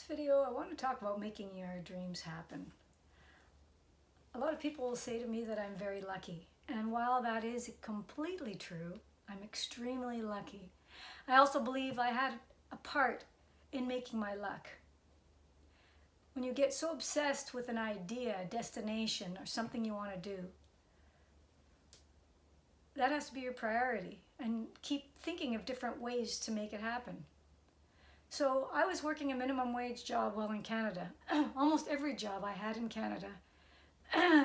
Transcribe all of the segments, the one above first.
this video, I want to talk about making your dreams happen. A lot of people will say to me that I'm very lucky, and while that is completely true, I'm extremely lucky. I also believe I had a part in making my luck. When you get so obsessed with an idea, a destination, or something you want to do, that has to be your priority, and keep thinking of different ways to make it happen. So I was working a minimum wage job while in Canada. Almost every job I had in Canada,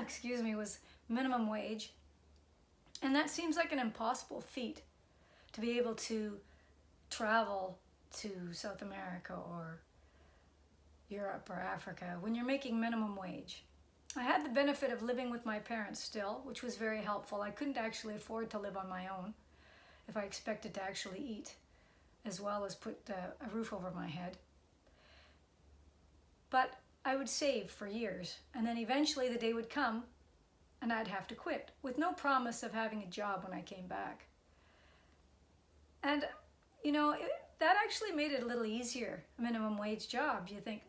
excuse me, was minimum wage. And that seems like an impossible feat, to be able to travel to South America or Europe or Africa when you're making minimum wage. I had the benefit of living with my parents still, which was very helpful. I couldn't actually afford to live on my own if I expected to actually eat, as well as put a roof over my head. But I would save for years, and then eventually the day would come and I'd have to quit, with no promise of having a job when I came back. And you know, that actually made it a little easier, a minimum wage job. You think,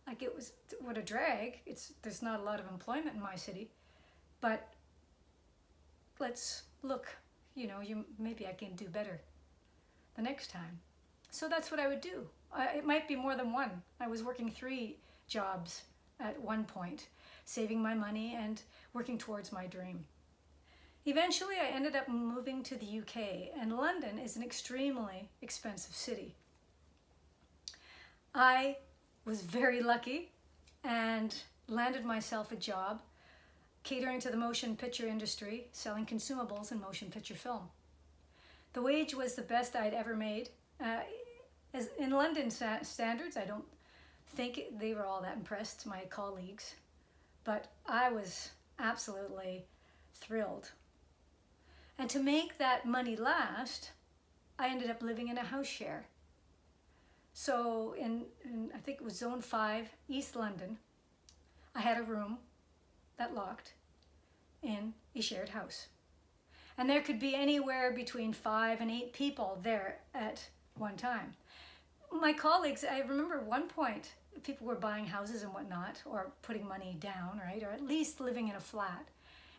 like, it was, what a drag. There's not a lot of employment in my city, but let's look, maybe I can do better the next time. So that's what I would do. It might be more than one. I was working 3 jobs at one point, saving my money and working towards my dream. Eventually, I ended up moving to the UK, and London is an extremely expensive city. I was very lucky and landed myself a job catering to the motion picture industry, selling consumables and motion picture film. The wage was the best I'd ever made. As in London standards, I don't think they were all that impressed, my colleagues, but I was absolutely thrilled. And to make that money last, I ended up living in a house share. So in I think it was Zone 5, East London, I had a room that locked in a shared house. And there could be anywhere between 5 and 8 people there at one time. My colleagues, I remember at one point, people were buying houses and whatnot, or putting money down, right? Or at least living in a flat.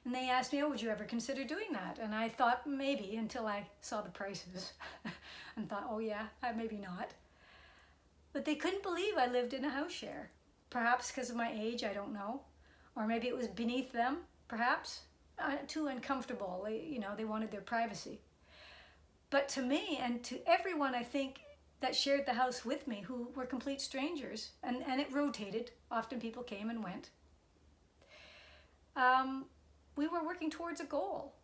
And they asked me, oh, would you ever consider doing that? And I thought maybe, until I saw the prices and thought, oh yeah, maybe not. But they couldn't believe I lived in a house share. Perhaps because of my age, I don't know. Or maybe it was beneath them, perhaps. Too uncomfortable, they wanted their privacy. But to me and to everyone, I think, that shared the house with me, who were complete strangers, and it rotated. Often people came and went. We were working towards a goal.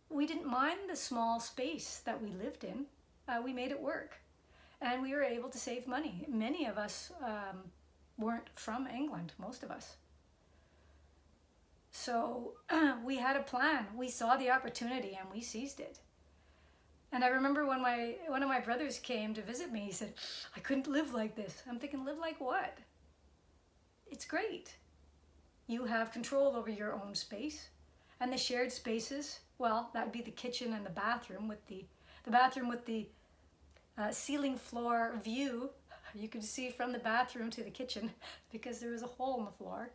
We didn't mind the small space that we lived in. We made it work. And we were able to save money. Many of us weren't from England, most of us. So we had a plan. We saw the opportunity and we seized it. And I remember when one of my brothers came to visit me, he said, I couldn't live like this. I'm thinking, live like what? It's great. You have control over your own space. And the shared spaces, well, that would be the kitchen and the bathroom with the ceiling floor view. You could see from the bathroom to the kitchen because there was a hole in the floor.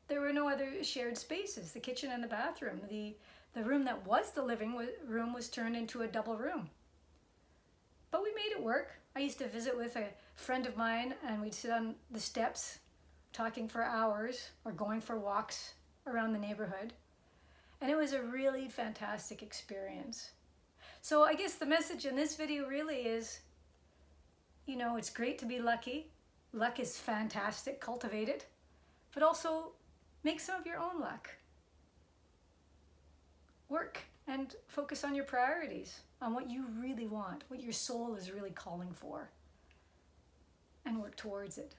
There were no other shared spaces, the kitchen and the bathroom. The room that was the living room was turned into a double room. But we made it work. I used to visit with a friend of mine, and we'd sit on the steps talking for hours or going for walks around the neighborhood. And it was a really fantastic experience. So I guess the message in this video really is, it's great to be lucky. Luck is fantastic, cultivate it, but also make some of your own luck. Work and focus on your priorities, on what you really want, what your soul is really calling for, and work towards it.